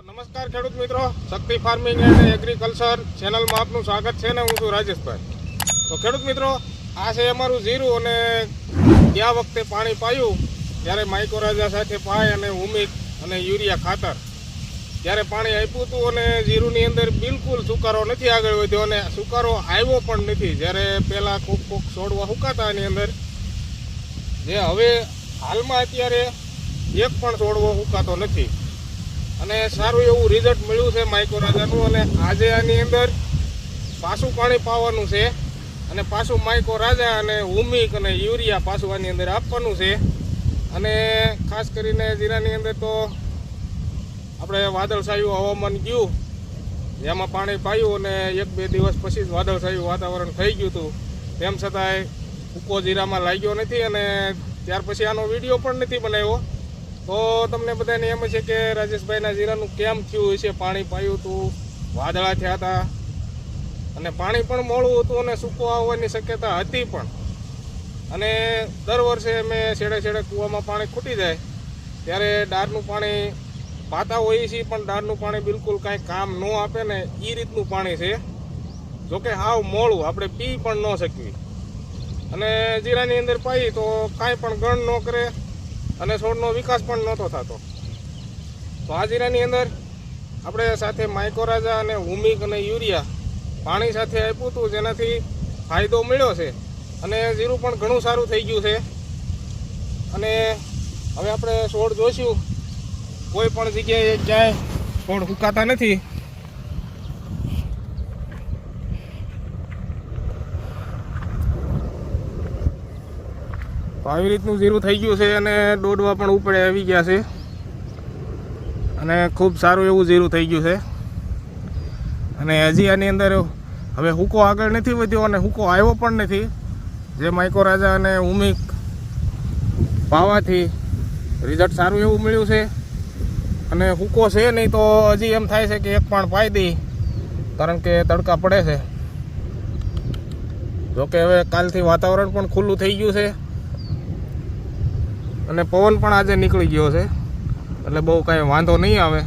નમસ્કાર ખેડૂત મિત્રો, શક્તિ ફાર્મિંગ એન્ડ એગ્રીકલ્ચર ચેનલમાં આપનું સ્વાગત છે ને હું છું રાજેશભાઈ. તો ખેડૂત મિત્રો, આ છે અમારું જીરું અને ગયા વખતે પાણી પાયું ત્યારે માઇક્રોરાજા સાથે પાય અને હુમિક અને યુરિયા ખાતર ત્યારે પાણી આપ્યું હતું અને જીરુંની અંદર બિલકુલ સુકારો નથી આગળ વધ્યો અને સુકારો આવ્યો પણ નથી. જ્યારે પહેલાં કોક છોડવા સુકાતા એની અંદર જે હવે હાલમાં અત્યારે એક પણ છોડવો સુકાતો નથી અને સારું એવું રિઝલ્ટ મળ્યું છે માઇક્રોરાજાનું. અને આજે આની અંદર પાછું પાણી પાવાનું છે અને પાછું માઇક્રોરાજા અને હુમિક અને યુરિયા પાછું આની અંદર આપવાનું છે. અને ખાસ કરીને જીરાની અંદર તો આપણે વાદળછાયું હવામાન ગયું, જેમાં પાણી પાયું અને 1-2 દિવસ પછી જ વાદળછાયું વાતાવરણ થઈ ગયું હતું. તેમ છતાંય ભૂકો જીરામાં લાગ્યો નથી અને ત્યાર પછી આનો વિડીયો પણ નથી બનાવ્યો. તો તમને બધાને એમ છે કે રાજેશભાઈના જીરાનું કેમ થયું હશે, પાણી પાયું હતું, વાદળા થયા હતા અને પાણી પણ મોડું હતું અને સૂકો આવવાની શક્યતા હતી પણ. અને દર વર્ષે અમે છેડે કૂવામાં પાણી ખૂટી જાય ત્યારે ડારનું પાણી પાતા હોઈએ છીએ, પણ ડારનું પાણી બિલકુલ કાંઈ કામ ન આપે ને એ રીતનું પાણી છે. જોકે હાવ મોડું, આપણે પી પણ ન શકીએ. અને જીરાની અંદર પાઈ તો કાંઈ પણ ગણ ન કરે અને છોડનો વિકાસ પણ નહોતો થતો. તો આ જીરાની અંદર આપણે સાથે માઇક્રોરાજા અને હુમિક અને યુરિયા પાણી સાથે આપ્યું હતું, જેનાથી ફાયદો મળ્યો છે અને જીરું પણ ઘણું સારું થઈ ગયું છે. અને હવે આપણે છોડ જોઈશું, કોઈ પણ જગ્યાએ ક્યાંય છોડ સુકાતા નથી. તો આવી રીતનું જીરું થઈ ગયું છે અને દોડવા પણ ઉપડે આવી ગયા છે અને ખૂબ સારું એવું જીરું થઈ ગયું છે. અને હજી આની અંદર હવે હુકો આગળ નથી વધ્યો અને હુકો આવ્યો પણ નથી. જે માઇક્રોરાજા અને હુમિક પાવાથી રિઝલ્ટ સારું એવું મળ્યું છે. અને હુકો છે નહીં તો હજી એમ થાય છે કે એક પણ પાઈ દઈ, કારણ કે તડકા પડે છે. જોકે હવે કાલથી વાતાવરણ પણ ખુલ્લું થઈ ગયું છે અને પવન પણ આજે નીકળી ગયો છે, એટલે બહુ કાંઈ વાંધો નહીં આવે.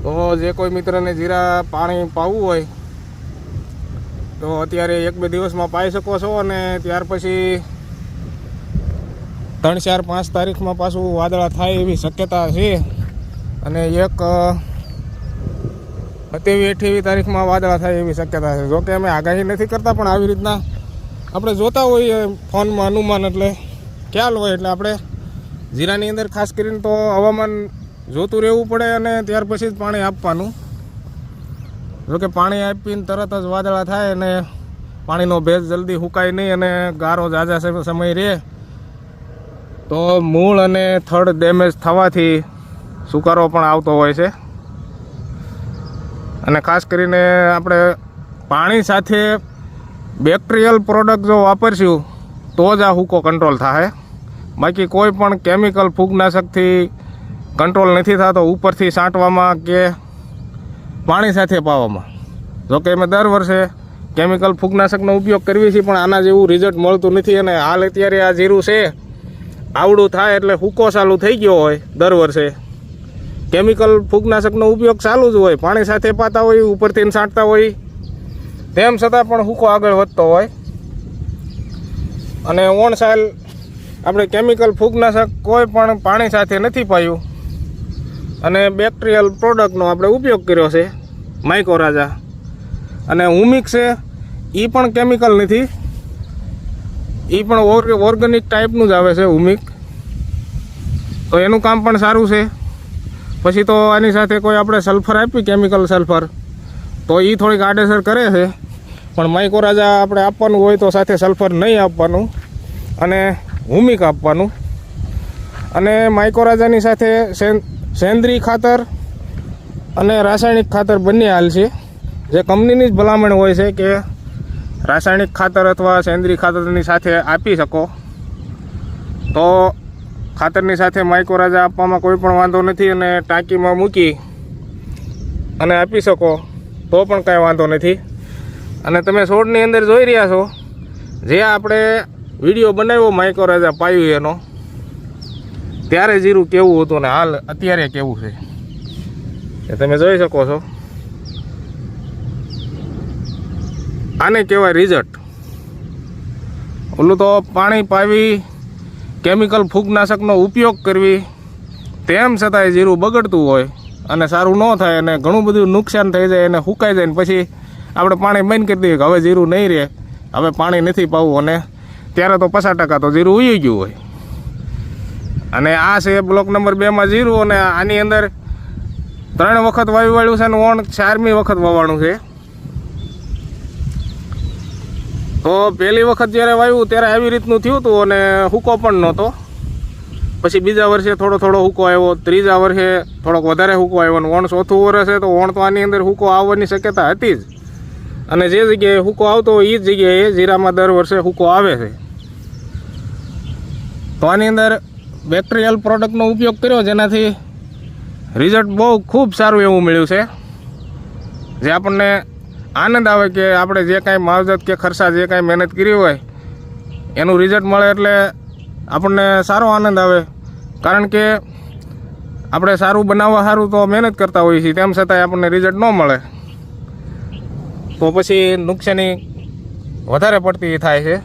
તો જે કોઈ મિત્રને જીરા પાણી પાવું હોય તો અત્યારે 1-2 દિવસમાં પાઈ શકો છો. અને ત્યાર પછી 3, 4, 5 તારીખમાં પાછું વાદળા થાય એવી શક્યતા છે. અને 27-28 તારીખમાં વાદળા થાય એવી શક્યતા છે. જોકે અમે આગાહી નથી કરતા, પણ આવી રીતના આપણે જોતા હોઈએ ફોનમાં અનુમાન, એટલે ખ્યાલ હોય. એટલે આપણે જીરાની અંદર ખાસ કરીને તો હવામાન જોતું રહેવું પડે અને ત્યાર પછી જ પાણી આપવાનું. જોકે પાણી આપીને તરત જ વાદળા થાય અને પાણીનો ભેજ જલ્દી સુકાય નહીં અને ગારો ઝાઝા સમય રહે તો મૂળ અને થડ ડેમેજ થવાથી સુકારો પણ આવતો હોય છે. અને ખાસ કરીને આપણે પાણી સાથે બેક્ટેરિયલ પ્રોડક્ટ જો વાપરશું તો જ આ હુકો કંટ્રોલ થાય. બાકી કોઈ પણ કેમિકલ ફૂગનાશકથી કંટ્રોલ નથી થતો, ઉપરથી છાંટવામાં કે પાણી સાથે પાવામાં. જોકે અમે દર વર્ષે કેમિકલ ફૂગનાશકનો ઉપયોગ કરીએ છીએ, પણ આના જેવું રિઝલ્ટ મળતું નથી. અને હાલ અત્યારે આ જીરું છે આવડું થાય એટલે હુકો ચાલુ થઈ ગયો હોય, દર વર્ષે કેમિકલ ફૂગનાશકનો ઉપયોગ ચાલુ જ હોય, પાણી સાથે પાતા હોય, ઉપરથી છાંટતા હોય, તેમ છતાં પણ હુકો આગળ વધતો હોય. અને ઓણ સાલ આપણે કેમિકલ ફૂગનાશક કોઈ પણ પાણી સાથે નથી પાયું અને બેક્ટેરિયલ પ્રોડક્ટનો આપણે ઉપયોગ કર્યો છે, માઇક્રોરાજા. અને હુમિક છે એ પણ કેમિકલ નથી, એ પણ ઓર્ગેનિક ટાઈપનું જ આવે છે હુમિક. તો એનું કામ પણ સારું છે. પછી તો આની સાથે કોઈ આપણે સલ્ફર આપી, કેમિકલ સલ્ફર, તો એ થોડીક આડેસર કરે છે. પણ માઇક્રોરાજા આપણે આપવાનું હોય તો સાથે સલ્ફર નહીં આપવાનું અને હુમિક આપવાનું. અને માઇક્રોરાજાની સાથે સેન્દ્રીય ખાતર અને રાસાયણિક ખાતર બંને હાલ છે. જે કંપનીની જ ભલામણ હોય છે કે રાસાયણિક ખાતર અથવા સેન્દ્રીય ખાતરની સાથે આપી શકો. તો ખાતરની સાથે માઇક્રોરાજા આપવામાં કોઈ પણ વાંધો નથી અને ટાંકીમાં મૂકી અને આપી શકો તો પણ કાંઈ વાંધો નથી. અને તમે છોડની અંદર જોઈ રહ્યા છો જે આપણે વિડીયો બનાવ્યો માઇક્રોરાજા પાયું એનો, ત્યારે જીરું કેવું હતું ને હાલ અત્યારે કેવું છે. એ તમે જોઈ શકો છો. આને કહેવાય રિઝલ્ટ. ઓલું તો પાણી પાવી, કેમિકલ ફૂગનાશકનો ઉપયોગ કરવી, તેમ છતાંય જીરું બગડતું હોય અને સારું ન થાય અને ઘણું બધું નુકસાન થઈ જાય અને સુકાઈ જાય ને પછી આપણે પાણી બંધ કરી દઈએ કે હવે જીરું નહીં રહે, હવે પાણી નથી પાવું, અને ત્યારે તો 50% તો જીરું ઉઈ ગયું હોય. અને આ છે બ્લોક નંબર 2માં જીરું, અને આની અંદર 3 વખત વાવી વાળ્યું છે અને ઓણ 4મી વખત વાવવાનું છે. તો પહેલી વખત જ્યારે વાવ્યું ત્યારે આવી રીતનું થયું હતું અને હૂકો પણ નહોતો. પછી બીજા વર્ષે થોડો હૂકો આવ્યો, ત્રીજા વર્ષે થોડોક વધારે હૂકો આવ્યો, અને ઓણ 4થું વર્ષ છે તો ઓણ તો આની અંદર હૂકો આવવાની શક્યતા હતી જ. અને જે જગ્યાએ હૂકો આવતો હોય એ જ જગ્યાએ જીરામાં દર વર્ષે હૂકો આવે છે. તો આની અંદર બેક્ટેરિયલ પ્રોડક્ટનો ઉપયોગ કર્યો, જેનાથી રિઝલ્ટ બહુ ખૂબ સારું એવું મળ્યું છે. જે આપણને આનંદ આવે કે આપણે જે કાંઈ માવજત કે ખર્ચા જે કાંઈ મહેનત કરી હોય એનું રિઝલ્ટ મળે એટલે આપણને સારો આનંદ આવે. કારણ કે આપણે સારું બનાવવા સારું તો મહેનત કરતા હોઈએ છીએ, તેમ છતાંય આપણને રિઝલ્ટ ન મળે તો પછી નુકસાની વધારે પડતી થાય છે.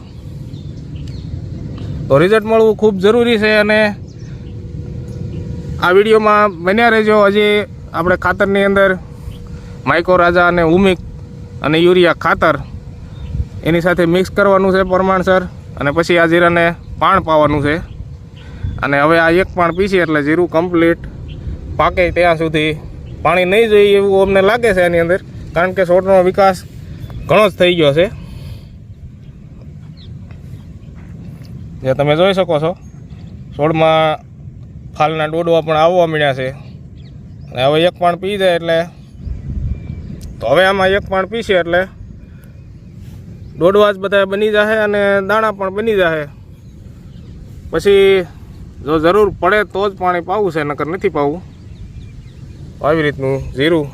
તો રિઝલ્ટ મળવું ખૂબ જરૂરી છે. અને આ વિડીયોમાં બન્યા રહેજો. હજી આપણે ખાતરની અંદર માઇક્રોરાજા અને હુમિક અને યુરિયા ખાતર એની સાથે મિક્સ કરવાનું છે પ્રમાણસર, અને પછી આ જીરાને પાણ પાવાનું છે. અને હવે આ એક પાણ પીસી એટલે જીરું કમ્પ્લીટ પાકે ત્યાં સુધી પાણી નહીં જોઈએ એવું અમને લાગે છે એની અંદર, કારણ કે છોડનો વિકાસ ઘણો જ થઈ ગયો છે. જે તમે જોઈ શકો છો છોડમાં ફાલના ડોડવા પણ આવવા મળ્યા છે. અને હવે એક પાણ પી જાય એટલે તો હવે આમાં એક પાણ પીશે એટલે ડોડવા જ બધા બની જશે અને દાણા પણ બની જશે. પછી જો જરૂર પડે તો જ પાણી પાવું છે, નકર નથી પાવું. આવી રીતનું જીરું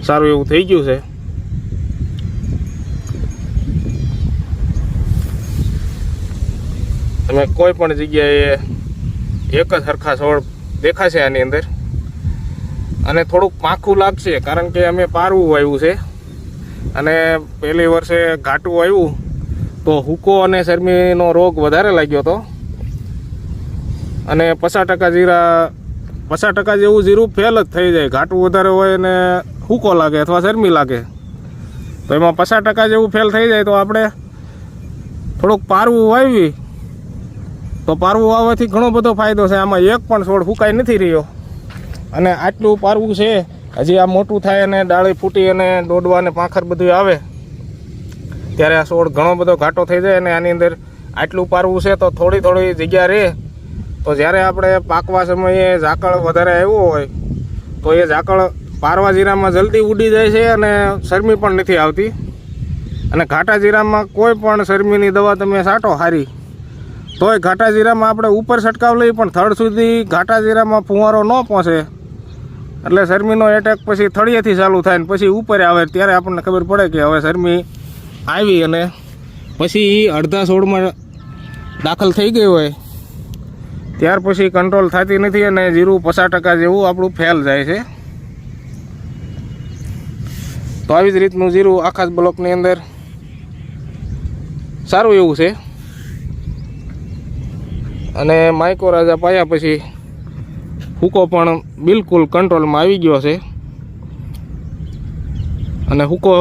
સારું એવું થઈ ગયું છે. તમે કોઈ પણ જગ્યાએ એક જ સરખા છોડ દેખાશે આની અંદર. અને થોડુંક પાંખું લાગશે કારણ કે અમે પારવું વાવ્યું છે, અને પહેલી વર્ષે ઘાટું આવ્યું તો હૂકો અને શરમીનો રોગ વધારે લાગ્યો હતો. અને 50% જીરા 50% જેવું જીરું ફેલ જ થઈ જાય. ઘાટું વધારે હોય અને હૂકો લાગે અથવા શરમી લાગે તો એમાં 50% જેવું ફેલ થઈ જાય. તો આપણે થોડુંક પારવું વાવી તો પારવું વાવવાથી ઘણો બધો ફાયદો છે. આમાં એક પણ છોડ ફૂંકાઈ નથી રહ્યો. અને આટલું પારવું છે, હજી આ મોટું થાય અને ડાળી ફૂટી અને ડોડવા અને પાંખર બધું આવે ત્યારે આ છોડ ઘણો બધો ઘાટો થઈ જાય. અને આની અંદર આટલું પારવું છે તો થોડી જગ્યા રહે તો જ્યારે આપણે પાકવા સમયે ઝાકળ વધારે આવ્યો હોય તો એ ઝાકળ પારવા જીરામાં જલ્દી ઉડી જાય છે અને શરમી પણ નથી આવતી. અને ઘાટા જીરામાં કોઈ પણ શરમીની દવા તમે છાંટો સારી તોય ઘાટા જીરામાં આપણે ઉપર છંટકાવ લઈએ પણ થડ સુધી ઘાટા જીરામાં ફુવારો ન પહોંચે એટલે શરમીનો એટેક પછી થળિયેથી ચાલુ થાય ને પછી ઉપર આવે ત્યારે આપણને ખબર પડે કે હવે શરમી આવી. અને પછી અડધા છોડમાં દાખલ થઈ ગઈ હોય ત્યાર પછી કંટ્રોલ થતી નથી અને જીરું 50% જેવું આપણું ફેલ જાય છે. તો આવી જ રીતનું જીરું આખા જ બ્લોકની અંદર સારું એવું છે. અને માઇક્રોરાજા પાયા પછી હૂકો પણ બિલકુલ કંટ્રોલમાં આવી ગયો છે. અને હૂકો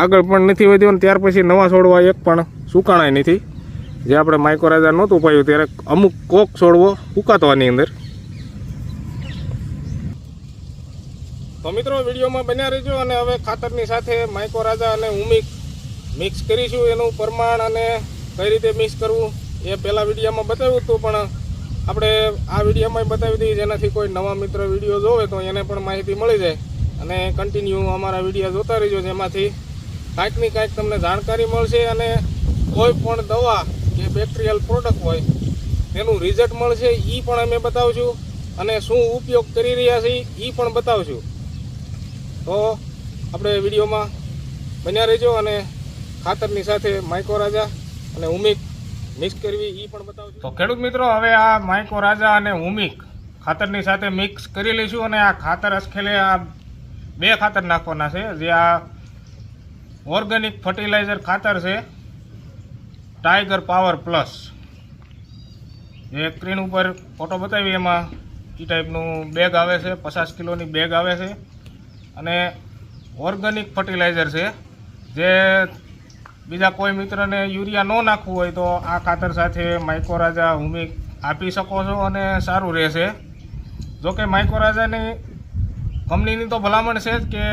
આગળ પણ નથી વધ્યો ને ત્યાર પછી નવા છોડવા એક પણ સુકાણાય નથી. જે આપણે માઇક્રોરાજા નહોતું પાયું ત્યારે અમુક કોક છોડવો ઉકાતો આની અંદર. તો મિત્રો વિડીયોમાં બન્યા રહેજો. અને હવે ખાતરની સાથે માઇક્રોરાજા અને હુમિક મિક્સ કરીશું. એનું પ્રમાણ અને કઈ રીતે મિક્સ કરવું એ પહેલાં વિડીયોમાં બતાવ્યું હતું, પણ આપણે આ વિડીયોમાં બતાવી દઈએ જેનાથી કોઈ નવા મિત્ર વિડીયો જોવે તો એને પણ માહિતી મળી જાય. અને કન્ટિન્યુ અમારા વિડીયો જોતા રહેજો, જેમાંથી કાંઈકની કાંઈક તમને જાણકારી મળશે. અને કોઈ પણ દવા કે બેક્ટેરિયલ પ્રોડક્ટ હોય તેનું રિઝલ્ટ મળશે એ પણ અમે બતાવશું. અને શું ઉપયોગ કરી રહ્યા છીએ એ પણ બતાવશું. તો આપણે વિડીયોમાં બન્યા રહેજો. અને ખાતરની સાથે માઇક્રોરાજા અને હુમિક મિક્સ કરવી એ પણ બતાવશું. તો ખેડૂત મિત્રો, હવે આ માઇક્રોરાજા અને હુમિક ખાતરની સાથે મિક્સ કરી લઈશું અને આ ખાતર અસખેલે આ 2 ખાતર નાખવાના છે, જે આ ઓર્ગેનિક ફર્ટિલાઇઝર ખાતર છે ટાઈગર પાવર પ્લસ, જે સ્ક્રીન ઉપર ફોટો બતાવી એમાં એ ટાઈપનું બેગ આવે છે, 50 કિલોની બેગ આવે છે અને ઓર્ગેનિક ફર્ટિલાઇઝર છે, જે બીજા કોઈ મિત્રને યુરિયા ન નાખવું હોય તો આ ખાતર સાથે માઇક્રોરાજા હુમિક આપી શકો છો અને સારું રહેશે. જોકે માઇક્રોરાજાની કંપનીની તો ભલામણ છે જ કે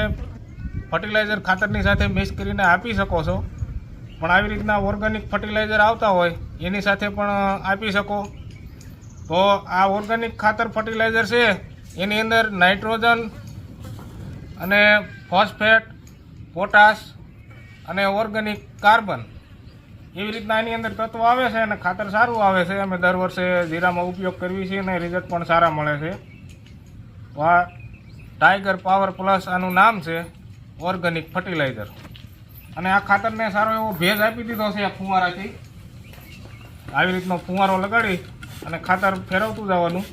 ફર્ટિલાઇઝર ખાતરની સાથે મિક્સ કરીને આપી શકો છો, પણ આવી રીતના ઓર્ગેનિક ફર્ટિલાઇઝર આવતા હોય એની સાથે પણ આપી શકો. તો આ ઓર્ગેનિક ખાતર ફર્ટિલાઇઝર છે એની અંદર નાઇટ્રોજન અને ફોસ્ફેટ, પોટાશ અને ઓર્ગેનિક કાર્બન એવી રીતના એની અંદર તત્વો આવે છે અને ખાતર સારું આવે છે. અમે દર વર્ષે જીરામાં ઉપયોગ કરવી છીએ અને રિઝલ્ટ પણ સારા મળે છે. તો આ ટાઈગર પાવર પ્લસ આનું નામ છે, ઓર્ગેનિક ફર્ટિલાઇઝર. અને આ ખાતરને સારો એવો ભેજ આપી દીધો છે આ ફુવારાથી. આવી રીતનો ફુવારો લગાડી અને ખાતર ફેરવતું જવાનું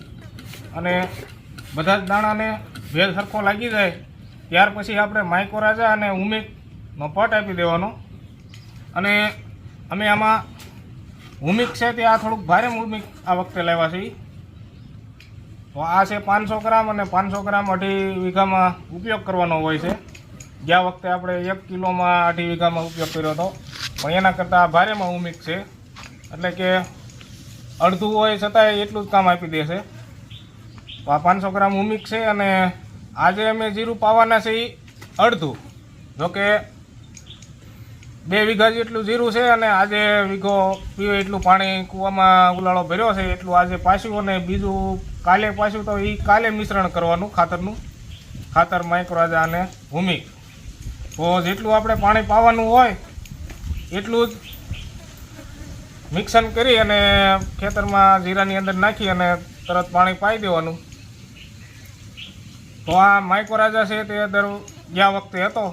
અને બધા જ દાણાને ભેજ સરખો લાગી જાય ત્યાર પછી આપણે માઇક્રોરાજા અને હુમિકનો પટ આપી દેવાનો. અને અમે આમાં હુમિક છે તે આ થોડુંક ભારે હુમિક આ વખતે લાવ્યા છે. તો આ છે 500 ગ્રામ અને 500 ગ્રામ 2.5 વીઘામાં ઉપયોગ કરવાનો હોય છે. ગયા વખતે આપણે 1 કિલોમાં 2.5 વીઘામાં ઉપયોગ કર્યો હતો, પણ એના કરતાં ભારેમાં હુમિક છે, એટલે કે અડધું હોય છતાંય એટલું જ કામ આપી દેશે. તો આ 500 ગ્રામ હુમિક છે અને આજે અમે જીરું પાવાના છે એ અડધું. જોકે 2 વીઘા જેટલું જીરું છે અને આજે વીઘો પીવે એટલું પાણી કૂવામાં ઉલાળો ભર્યો છે એટલું આજે પાછું, અને બીજું કાલે પાછું. તો એ કાલે મિશ્રણ કરવાનું ખાતરનું, ખાતર માઇક્રોરાજા અને હુમિક. તો જેટલું આપણે પાણી પાવાનું હોય એટલું જ મિક્સન કરી અને ખેતરમાં જીરાની અંદર નાખી અને તરત પાણી પાઈ દેવાનું. તો આ માઇક્રોરાજા છે તે ગયા વખતે હતો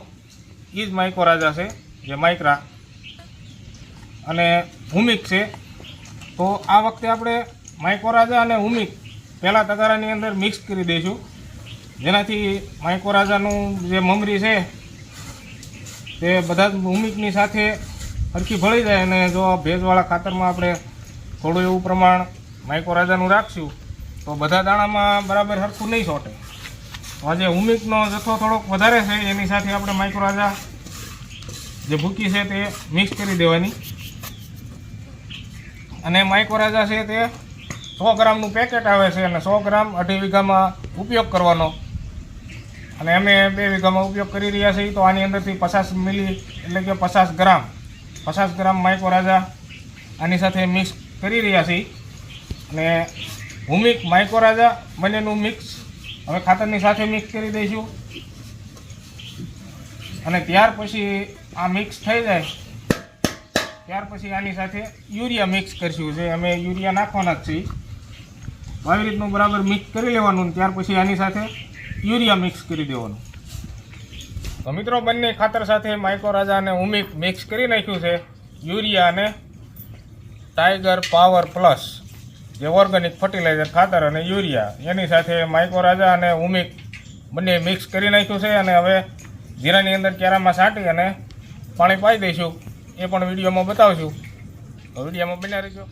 એ જ માઇક્રોરાજા છે, જે માઇક્રા અને હુમિક છે. તો આ વખતે આપણે માઇક્રોરાજા અને હુમિક પહેલાં તગારાની અંદર મિક્સ કરી દઈશું, જેનાથી માઇક્રોરાજાનું જે મમરી છે તે બધા જ હુમિકની સાથે સરખી ભળી જાય. અને જો ભેજવાળા ખાતરમાં આપણે થોડું એવું પ્રમાણ માઇક્રોરાજાનું રાખશું તો બધા દાણામાં બરાબર સરખું નહીં છોટે. તો આજે હુમિકનો જથ્થો થોડોક વધારે છે, એની સાથે આપણે માઇક્રોરાજા જે ભૂકી છે તે મિક્સ કરી દેવાની. અને માઇક્રોરાજા છે તે 100 ગ્રામનું પેકેટ આવે છે અને 100 ગ્રામ 2.5 વીઘામાં ઉપયોગ કરવાનો. અને અમે 2 વીઘામાં ઉપયોગ કરી રહ્યા છીએ, તો આની અંદરથી 50 મિલી એટલે કે 50 ગ્રામ માઇક્રોરાજા આની સાથે મિક્સ કરી રહ્યા છીએ. અને હુમિક માઇક્રોરાજા બંનેનું મિક્સ હવે ખાતરની સાથે મિક્સ કરી દઈશું. અને ત્યાર પછી આ મિક્સ થઈ જાય ત્યાર પછી આની સાથે યુરિયા મિક્સ કરીશું, જે અમે યુરિયા નાખવાના જ છીએ. આવી રીતનું બરાબર મિક્સ કરી લેવાનું, ત્યાર પછી આની સાથે યુરિયા મિક્સ કરી દેવાનું. તો મિત્રો બંને ખાતર સાથે માઇક્રોરાજા અને હુમિક મિક્સ કરી નાખ્યું છે. યુરિયા અને ટાઈગર પાવર પ્લસ જે ઓર્ગેનિક ફર્ટિલાઇઝર ખાતર અને યુરિયા એની સાથે માઇક્રોરાજા અને હુમિક બંને મિક્સ કરી નાખ્યું છે. અને હવે જીરાની અંદર ક્યારામાં છાંટી અને પાણી પાઈ દઈશું, એ પણ વિડીયોમાં બતાવશું. તો વિડીયોમાં બન્યા રહેજો.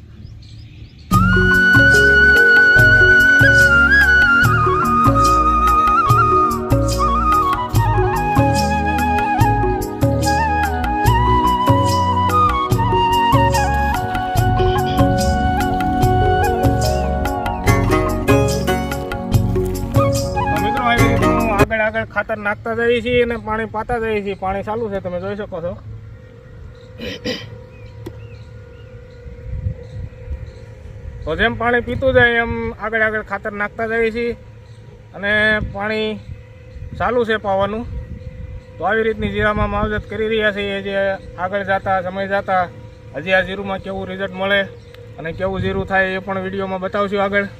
આગળ ખાતર નાખતા જઈએ છીએ અને પાણી પાતા જઈએ છીએ. પાણી ચાલુ છે, તમે જોઈ શકો છો. તો જેમ પાણી પીતું જાય એમ આગળ ખાતર નાખતા જઈએ છીએ અને પાણી ચાલુ છે પાવાનું. તો આવી રીતની જીરામાં માવજત કરી રહ્યા છીએ, જે આગળ જતા સમય જતા હજી આ જીરુંમાં કેવું રિઝલ્ટ મળે અને કેવું જીરું થાય એ પણ વિડીયોમાં બતાવશું આગળ.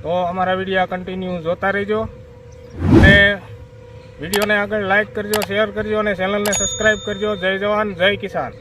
તો અમારા વિડીયો કન્ટિન્યુ જોતા રહેજો અને વિડીયોને આગળ લાઈક કરજો, શેર કરજો અને ચેનલને સબસ્ક્રાઈબ કરજો. જય જવાન, જય કિસાન.